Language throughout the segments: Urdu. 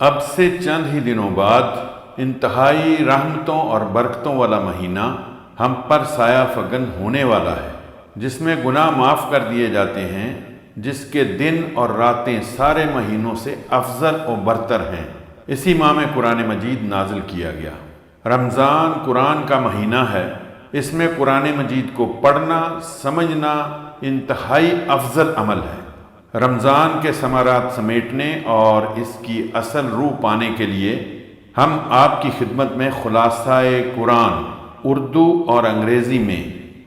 اب سے چند ہی دنوں بعد انتہائی رحمتوں اور برکتوں والا مہینہ ہم پر سایہ فگن ہونے والا ہے، جس میں گناہ معاف کر دیے جاتے ہیں، جس کے دن اور راتیں سارے مہینوں سے افضل و برتر ہیں۔ اسی ماہ میں قرآن مجید نازل کیا گیا۔ رمضان قرآن کا مہینہ ہے۔ اس میں قرآن مجید کو پڑھنا، سمجھنا انتہائی افضل عمل ہے۔ رمضان کے ثمرات سمیٹنے اور اس کی اصل روح پانے کے لیے ہم آپ کی خدمت میں خلاصہ قرآن اردو اور انگریزی میں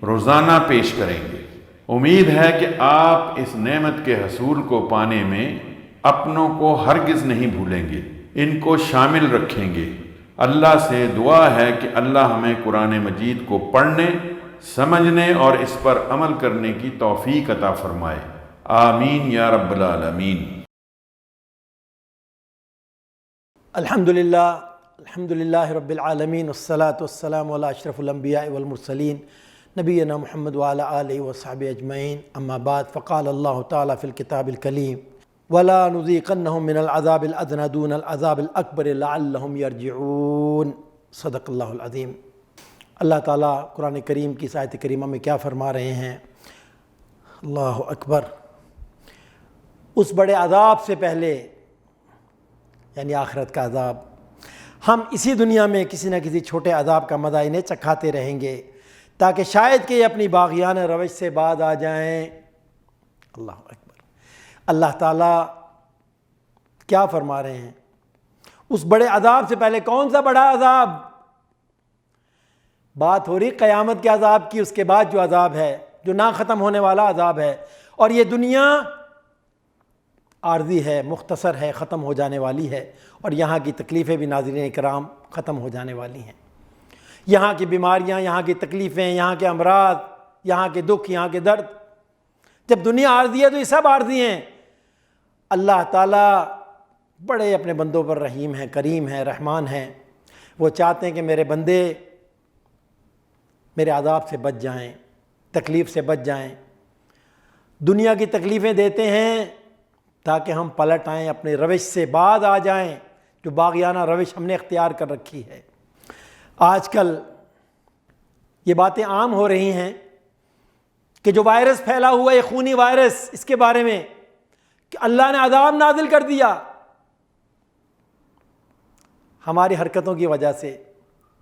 روزانہ پیش کریں گے۔ امید ہے کہ آپ اس نعمت کے حصول کو پانے میں اپنوں کو ہرگز نہیں بھولیں گے، ان کو شامل رکھیں گے۔ اللہ سے دعا ہے کہ اللہ ہمیں قرآن مجید کو پڑھنے، سمجھنے اور اس پر عمل کرنے کی توفیق عطا فرمائے۔ آمین یا رب العالمین۔ الحمدللہ رب العالمین، والصلاة والسلام علی اشرف الانبیاء والمرسلین نبینا محمد وعلی آلہ وصحبہ اجمعین، اما بعد، فقال اللہ تعالیٰ فی الکتاب الکریم وَلَا نُذِيقَنَّهُم مِّنَ الْعَذَابِ الْأَدْنَىٰ دُونَ الْعَذَابِ الْأَكْبَرِ لَعَلَّهُمْ يَرْجِعُونَ۔ صدق اللہ العظیم۔ اللہ تعالیٰ قرآن کریم کی اس آیت کریمہ میں کیا فرما رہے ہیں؟ اللہ اکبر۔ اس بڑے عذاب سے پہلے، یعنی آخرت کا عذاب، ہم اسی دنیا میں کسی نہ کسی چھوٹے عذاب کا مزہ انہیں چکھاتے رہیں گے تاکہ شاید کہ یہ اپنی باغیانہ روش سے باز آ جائیں۔ اللہ اکبر۔ اللہ تعالیٰ کیا فرما رہے ہیں؟ اس بڑے عذاب سے پہلے کون سا بڑا عذاب؟ بات ہو رہی قیامت کے عذاب کی، اس کے بعد جو عذاب ہے، جو نہ ختم ہونے والا عذاب ہے۔ اور یہ دنیا عارضی ہے، مختصر ہے، ختم ہو جانے والی ہے، اور یہاں کی تکلیفیں بھی ناظرین کرام ختم ہو جانے والی ہیں۔ یہاں کی بیماریاں، یہاں کی تکلیفیں، یہاں کے امراض، یہاں کے دکھ، یہاں کے درد، جب دنیا عارضی ہے تو یہ سب عارضی ہیں۔ اللہ تعالیٰ بڑے اپنے بندوں پر رحیم ہیں، کریم ہیں، رحمان ہیں۔ وہ چاہتے ہیں کہ میرے بندے میرے عذاب سے بچ جائیں، تکلیف سے بچ جائیں۔ دنیا کی تکلیفیں دیتے ہیں تاکہ ہم پلٹ آئیں، اپنے روش سے باز آ جائیں، جو باغیانہ روش ہم نے اختیار کر رکھی ہے۔ آج کل یہ باتیں عام ہو رہی ہیں کہ جو وائرس پھیلا ہوا ہے، خونی وائرس، اس کے بارے میں کہ اللہ نے عذاب نازل کر دیا ہماری حرکتوں کی وجہ سے،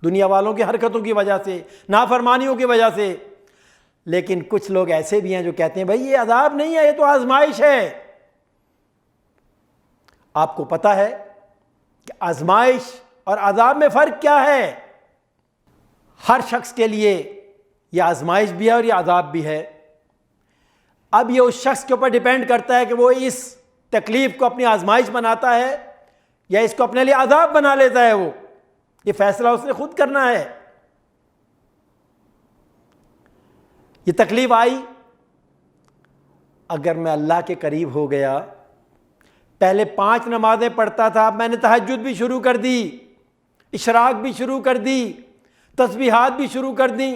دنیا والوں کی حرکتوں کی وجہ سے، نافرمانیوں کی وجہ سے۔ لیکن کچھ لوگ ایسے بھی ہیں جو کہتے ہیں بھائی یہ عذاب نہیں ہے، یہ تو آزمائش ہے۔ آپ کو پتہ ہے کہ آزمائش اور عذاب میں فرق کیا ہے؟ ہر شخص کے لیے یہ آزمائش بھی ہے اور یہ عذاب بھی ہے۔ اب یہ اس شخص کے اوپر ڈیپینڈ کرتا ہے کہ وہ اس تکلیف کو اپنی آزمائش بناتا ہے یا اس کو اپنے لیے عذاب بنا لیتا ہے۔ وہ یہ فیصلہ اس نے خود کرنا ہے۔ یہ تکلیف آئی، اگر میں اللہ کے قریب ہو گیا، پہلے 5 نمازیں پڑھتا تھا، اب میں نے تہجد بھی شروع کر دی، اشراق بھی شروع کر دی، تسبیحات بھی شروع کر دیں،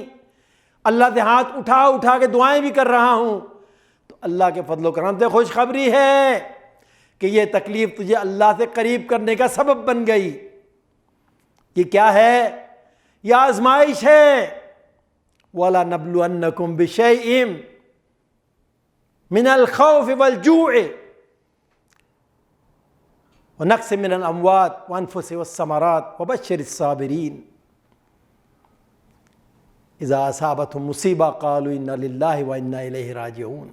اللہ سے ہاتھ اٹھا اٹھا کے دعائیں بھی کر رہا ہوں، تو اللہ کے فضل و کرم سے خوشخبری ہے کہ یہ تکلیف تجھے اللہ سے قریب کرنے کا سبب بن گئی۔ یہ کیا ہے؟ یہ آزمائش ہے۔ وَلَنَبْلُوَنَّكُمْ بِشَيْءٍ مِّنَ الْخَوْفِ وَالْجُوعِ وَنَقْصٍ مِّنَ الْأَمْوَالِ وَالْأَنفُسِ وَالثَّمَرَاتِ وَبَشِّرِ الصَّابِرِينَ اذا اصابتهم مصیبہ قالوا انا للہ وانا الیہ راجعون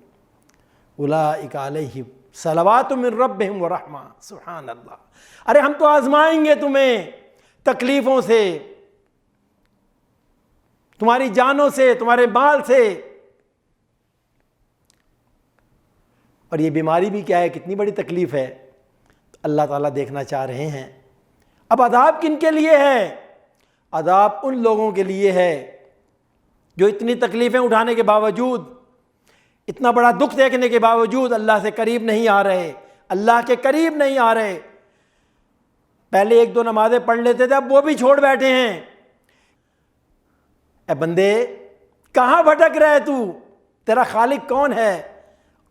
اولئک علیہم صلوات من ربہم ورحمہ۔ سبحان اللہ۔ ارے ہم تو آزمائیں گے تمہیں تکلیفوں سے، تمہاری جانوں سے، تمہارے مال سے۔ اور یہ بیماری بھی کیا ہے، کتنی بڑی تکلیف ہے، اللہ تعالیٰ دیکھنا چاہ رہے ہیں۔ اب عذاب کن کے لیے ہے؟ عذاب ان لوگوں کے لیے ہے جو اتنی تکلیفیں اٹھانے کے باوجود، اتنا بڑا دکھ دیکھنے کے باوجود اللہ سے قریب نہیں آ رہے، اللہ کے قریب نہیں آ رہے۔ پہلے 1-2 نمازیں پڑھ لیتے تھے، اب وہ بھی چھوڑ بیٹھے ہیں۔ اے بندے کہاں بھٹک رہے تو؟ تیرا خالق کون ہے؟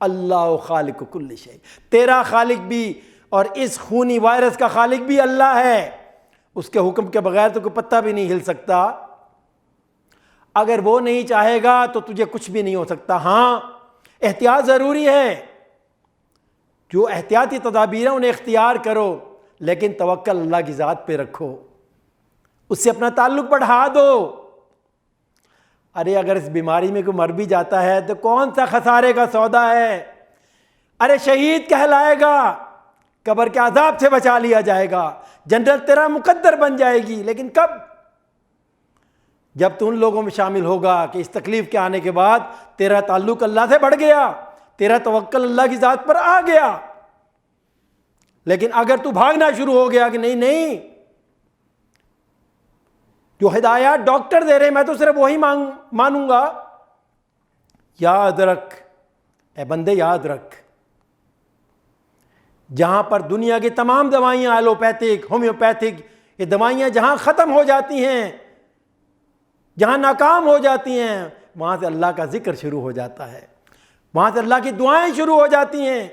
اللہ خالق کل شیء۔ تیرا خالق بھی اور اس خونی وائرس کا خالق بھی اللہ ہے، اس کے حکم کے بغیر تو کوئی پتہ بھی نہیں ہل سکتا، اگر وہ نہیں چاہے گا تو تجھے کچھ بھی نہیں ہو سکتا۔ ہاں احتیاط ضروری ہے، جو احتیاطی تدابیر ہیں انہیں اختیار کرو، لیکن توکل اللہ کی ذات پہ رکھو، اس سے اپنا تعلق بڑھا دو۔ ارے اگر اس بیماری میں کوئی مر بھی جاتا ہے تو کون سا خسارے کا سودا ہے، ارے شہید کہلائے گا، قبر کے عذاب سے بچا لیا جائے گا، جنت تیرا مقدر بن جائے گی، لیکن کب؟ جب تو ان لوگوں میں شامل ہوگا کہ اس تکلیف کے آنے کے بعد تیرا تعلق اللہ سے بڑھ گیا، تیرا توکل اللہ کی ذات پر آ گیا۔ لیکن اگر تو بھاگنا شروع ہو گیا کہ نہیں جو ہدایات ڈاکٹر دے رہے ہیں میں تو صرف وہی مانوں گا، یاد رکھ اے بندے، یاد رکھ، جہاں پر دنیا کی تمام دوائیاں ایلوپیتھک، ہومیوپیتھک، یہ دوائیاں جہاں ختم ہو جاتی ہیں، جہاں ناکام ہو جاتی ہیں، وہاں سے اللہ کا ذکر شروع ہو جاتا ہے، وہاں سے اللہ کی دعائیں شروع ہو جاتی ہیں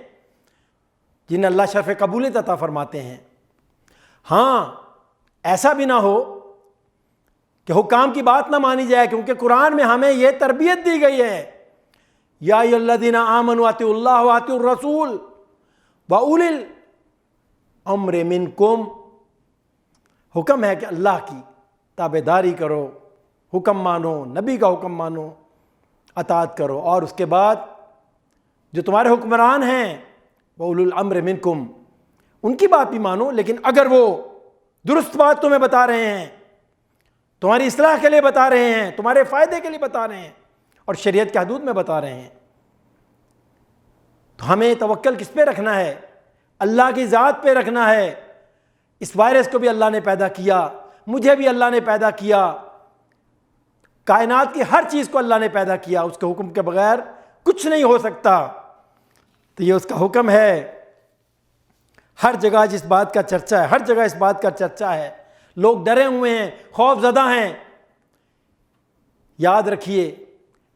جنہیں اللہ شرف قبولیت عطا فرماتے ہیں۔ ہاں ایسا بھی نہ ہو کہ حکام کی بات نہ مانی جائے، کیونکہ قرآن میں ہمیں یہ تربیت دی گئی ہے، یا ایھا الذین آمنوا اطیعوا اللہ واطیعوا الرسول واولی الامر منکم، حکم ہے کہ اللہ کی تابعداری کرو، حکم مانو، نبی کا حکم مانو، اطاعت کرو، اور اس کے بعد جو تمہارے حکمران ہیں واولی الامر منکم، ان کی بات بھی مانو، لیکن اگر وہ درست بات تمہیں بتا رہے ہیں، تمہاری اصلاح کے لیے بتا رہے ہیں، تمہارے فائدے کے لیے بتا رہے ہیں اور شریعت کے حدود میں بتا رہے ہیں، تو ہمیں توکل کس پہ رکھنا ہے؟ اللہ کی ذات پہ رکھنا ہے۔ اس وائرس کو بھی اللہ نے پیدا کیا، مجھے بھی اللہ نے پیدا کیا، کائنات کی ہر چیز کو اللہ نے پیدا کیا، اس کے حکم کے بغیر کچھ نہیں ہو سکتا، تو یہ اس کا حکم ہے۔ ہر جگہ جس بات کا چرچا ہے، ہر جگہ اس بات کا چرچا ہے، لوگ ڈرے ہوئے ہیں، خوف زدہ ہیں۔ یاد رکھیے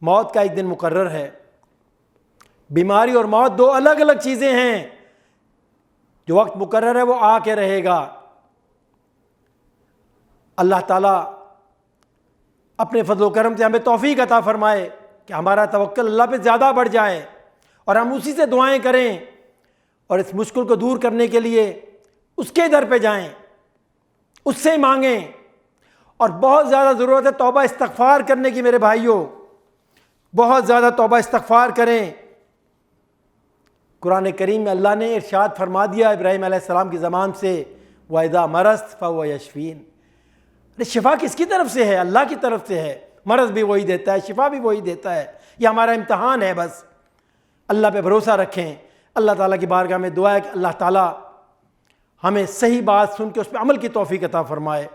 موت کا ایک دن مقرر ہے، بیماری اور موت دو الگ الگ چیزیں ہیں، جو وقت مقرر ہے وہ آ کے رہے گا۔ اللہ تعالیٰ اپنے فضل و کرم سے ہمیں توفیق عطا فرمائے کہ ہمارا توکل اللہ پہ زیادہ بڑھ جائے اور ہم اسی سے دعائیں کریں اور اس مشکل کو دور کرنے کے لیے اس کے در پہ جائیں، اس سے مانگیں، اور بہت زیادہ ضرورت ہے توبہ استغفار کرنے کی میرے بھائیوں، بہت زیادہ توبہ استغفار کریں۔ قرآن کریم میں اللہ نے ارشاد فرما دیا ابراہیم علیہ السلام کی زبان سے، وَإِذَا مَرَضْتُ فَهُوَ يَشْفِينِ، شفا کس کی طرف سے ہے؟ اللہ کی طرف سے ہے، مرض بھی وہی دیتا ہے، شفا بھی وہی دیتا ہے، یہ ہمارا امتحان ہے، بس اللہ پہ بھروسہ رکھیں۔ اللہ تعالیٰ کی بارگاہ میں دعا ہے کہ اللہ تعالیٰ ہمیں صحیح بات سن کے اس پہ عمل کی توفیق عطا فرمائے۔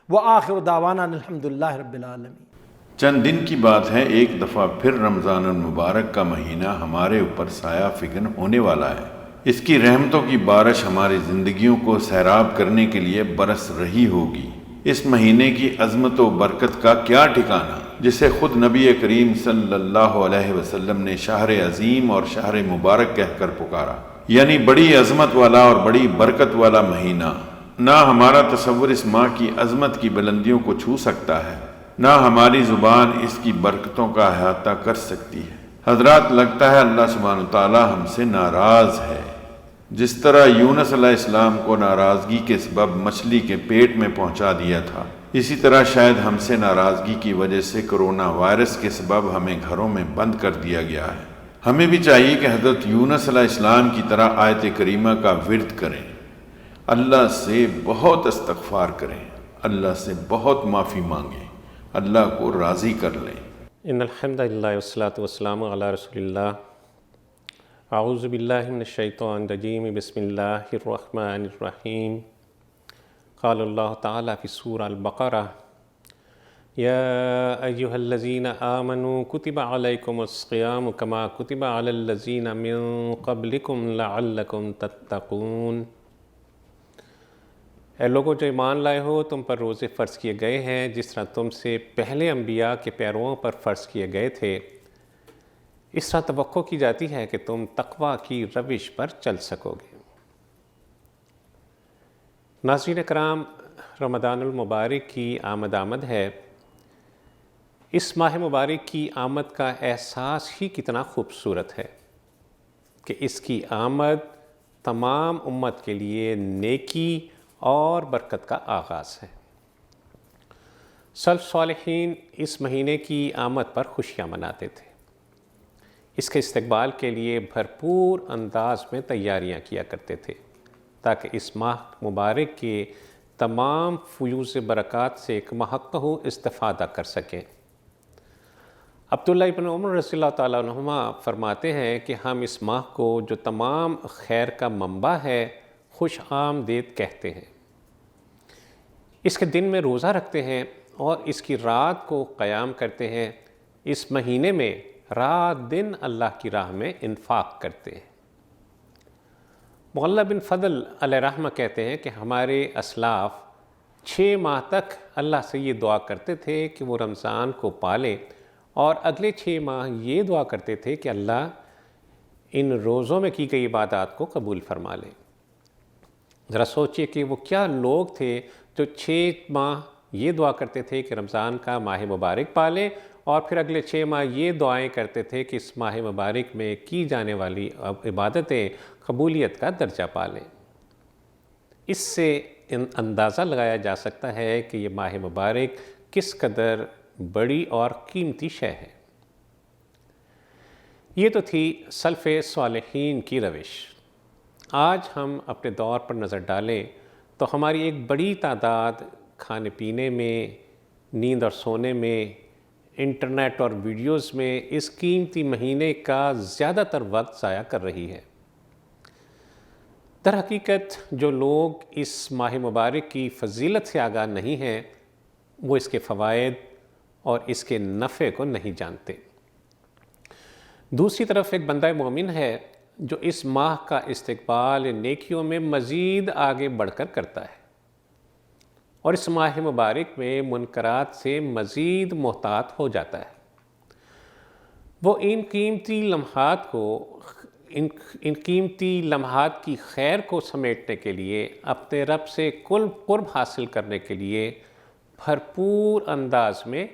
وآخر دعوانا الحمدللہ رب العالمین۔ چند دن کی بات ہے، ایک دفعہ پھر رمضان المبارک کا مہینہ ہمارے اوپر سایہ فگن ہونے والا ہے۔ اس کی رحمتوں کی بارش ہماری زندگیوں کو سیراب کرنے کے لیے برس رہی ہوگی۔ اس مہینے کی عظمت و برکت کا کیا ٹھکانہ، جسے خود نبی کریم صلی اللہ علیہ وسلم نے شہر عظیم اور شہر مبارک کہہ کر پکارا، یعنی بڑی عظمت والا اور بڑی برکت والا مہینہ۔ نہ ہمارا تصور اس ماہ کی عظمت کی بلندیوں کو چھو سکتا ہے، نہ ہماری زبان اس کی برکتوں کا احاطہ کر سکتی ہے۔ حضرات، لگتا ہے اللہ سبحانہ وتعالیٰ ہم سے ناراض ہے۔ جس طرح یونس علیہ السلام کو ناراضگی کے سبب مچھلی کے پیٹ میں پہنچا دیا تھا، اسی طرح شاید ہم سے ناراضگی کی وجہ سے کرونا وائرس کے سبب ہمیں گھروں میں بند کر دیا گیا ہے۔ ہمیں بھی چاہیے کہ حضرت یونس علیہ السلام کی طرح آیت کریمہ کا ورد کریں، اللہ سے بہت استغفار کریں، اللہ سے بہت معافی مانگیں، اللہ کو راضی کر لیں۔ ان الحمد للہ والصلاۃ والسلام علی رسول اللہ۔ اعوذ باللہ من الشیطان الرجیم، بسم اللہ الرحمن الرحیم۔ قال اللہ تعالیٰ فی سورہ البقرہ، یا ایہا الذین آمنوا کتب علیکم الصیام کما کتب علی الذین من قبلکم لعلکم تتقون۔ اے لوگوں جو ایمان لائے ہو، تم پر روزے فرض کیے گئے ہیں جس طرح تم سے پہلے انبیاء کے پیرووں پر فرض کیے گئے تھے، اس طرح توقع کی جاتی ہے کہ تم تقوی کی روش پر چل سکو گے۔ ناظرین کرام، رمضان المبارک کی آمد ہے۔ اس ماہ مبارک کی آمد کا احساس ہی کتنا خوبصورت ہے کہ اس کی آمد تمام امت کے لیے نیکی اور برکت کا آغاز ہے۔ سلف صالحین اس مہینے کی آمد پر خوشیاں مناتے تھے، اس کے استقبال کے لیے بھرپور انداز میں تیاریاں کیا کرتے تھے تاکہ اس ماہ مبارک کے تمام فیوز برکات سے ایک محقق استفادہ کر سکیں۔ عبداللہ ابن عمر رضی اللہ تعالیٰ عنہما فرماتے ہیں کہ ہم اس ماہ کو جو تمام خیر کا منبع ہے خوش آمدید کہتے ہیں۔ اس کے دن میں روزہ رکھتے ہیں اور اس کی رات کو قیام کرتے ہیں۔ اس مہینے میں رات دن اللہ کی راہ میں انفاق کرتے ہیں۔ معلّہ بن فضل علیہ رحمہ کہتے ہیں کہ ہمارے اسلاف 6 ماہ تک اللہ سے یہ دعا کرتے تھے کہ وہ رمضان کو پالیں، اور اگلے 6 ماہ یہ دعا کرتے تھے کہ اللہ ان روزوں میں کی گئی عبادات کو قبول فرما لے۔ ذرا سوچئے کہ وہ کیا لوگ تھے جو 6 ماہ یہ دعا کرتے تھے کہ رمضان کا ماہ مبارک پالیں، اور پھر اگلے 6 ماہ یہ دعائیں کرتے تھے کہ اس ماہ مبارک میں کی جانے والی عبادتیں قبولیت کا درجہ پالیں۔ اس سے اندازہ لگایا جا سکتا ہے کہ یہ ماہ مبارک کس قدر بڑی اور قیمتی شے ہے۔ یہ تو تھی سلف صالحین کی روش۔ آج ہم اپنے دور پر نظر ڈالیں تو ہماری ایک بڑی تعداد کھانے پینے میں، نیند اور سونے میں، انٹرنیٹ اور ویڈیوز میں اس قیمتی مہینے کا زیادہ تر وقت ضائع کر رہی ہے۔ در حقیقت جو لوگ اس ماہ مبارک کی فضیلت سے آگاہ نہیں ہیں، وہ اس کے فوائد اور اس کے نفع کو نہیں جانتے۔ دوسری طرف ایک بندہ مومن ہے جو اس ماہ کا استقبال نیکیوں میں مزید آگے بڑھ کر کرتا ہے، اور اس ماہ مبارک میں منکرات سے مزید محتاط ہو جاتا ہے۔ وہ ان قیمتی لمحات کی خیر کو سمیٹنے کے لیے، اپنے رب سے قرب حاصل کرنے کے لیے بھرپور انداز میں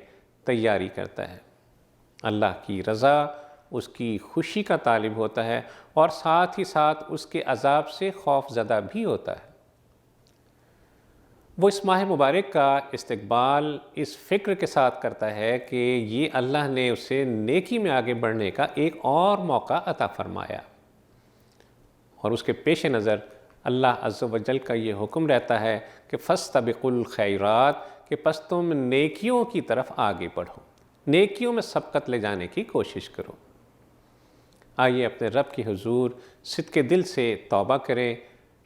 تیاری کرتا ہے۔ اللہ کی رضا، اس کی خوشی کا طالب ہوتا ہے، اور ساتھ ہی ساتھ اس کے عذاب سے خوف زدہ بھی ہوتا ہے۔ وہ اس ماہ مبارک کا استقبال اس فکر کے ساتھ کرتا ہے کہ یہ اللہ نے اسے نیکی میں آگے بڑھنے کا ایک اور موقع عطا فرمایا، اور اس کے پیش نظر اللہ عز و جل کا یہ حکم رہتا ہے کہ فاستبقوا الخیرات، کہ پس تم نیکیوں کی طرف آگے بڑھو، نیکیوں میں سبقت لے جانے کی کوشش کرو۔ آئیے اپنے رب کی حضور صدق دل سے توبہ کریں،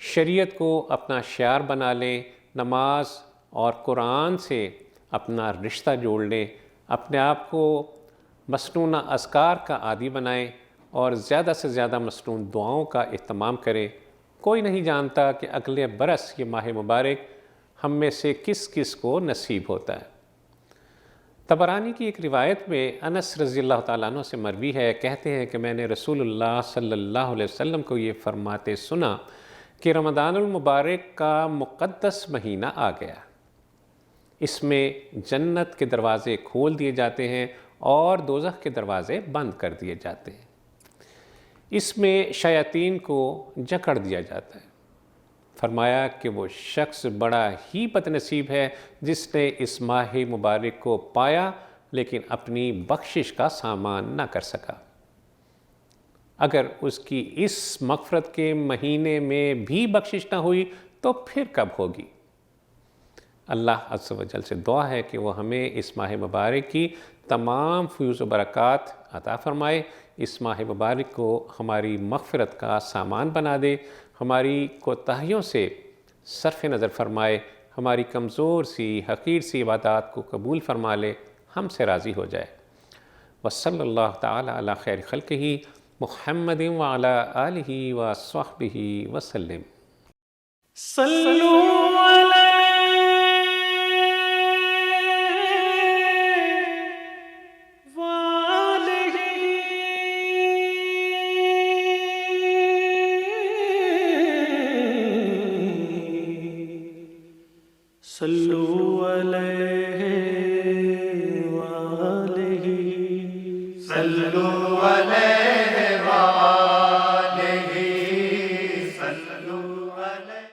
شریعت کو اپنا شعار بنا لیں، نماز اور قرآن سے اپنا رشتہ جوڑ لیں، اپنے آپ کو مسنونہ اذکار کا عادی بنائیں، اور زیادہ سے زیادہ مسنون دعاؤں کا اہتمام کریں۔ کوئی نہیں جانتا کہ اگلے برس یہ ماہ مبارک ہم میں سے کس کس کو نصیب ہوتا ہے۔ طبرانی کی ایک روایت میں انس رضی اللہ تعالیٰ عنہ سے مروی ہے، کہتے ہیں کہ میں نے رسول اللہ صلی اللہ علیہ وسلم کو یہ فرماتے سنا کہ رمضان المبارک کا مقدس مہینہ آ گیا، اس میں جنت کے دروازے کھول دیے جاتے ہیں اور دوزخ کے دروازے بند کر دیے جاتے ہیں، اس میں شیاطین کو جکڑ دیا جاتا ہے۔ فرمایا کہ وہ شخص بڑا ہی بد نصیب ہے جس نے اس ماہ مبارک کو پایا لیکن اپنی بخشش کا سامان نہ کر سکا۔ اگر اس کی اس مغفرت کے مہینے میں بھی بخشش نہ ہوئی تو پھر کب ہوگی؟ اللہ عز و جل سے دعا ہے کہ وہ ہمیں اس ماہ مبارک کی تمام فیوز و برکات عطا فرمائے، اس ماہ مبارک کو ہماری مغفرت کا سامان بنا دے، ہماری کوتاہیوں سے صرف نظر فرمائے، ہماری کمزور سی حقیر سی عبادات کو قبول فرما لے، ہم سے راضی ہو جائے۔ وصلی اللہ تعالی علی خیر خلقہ محمد وعلی آلہ وصحبہ وسلم۔ صلوا علیہ وآلہ صلو علیہ وآلہ، صلو علیہ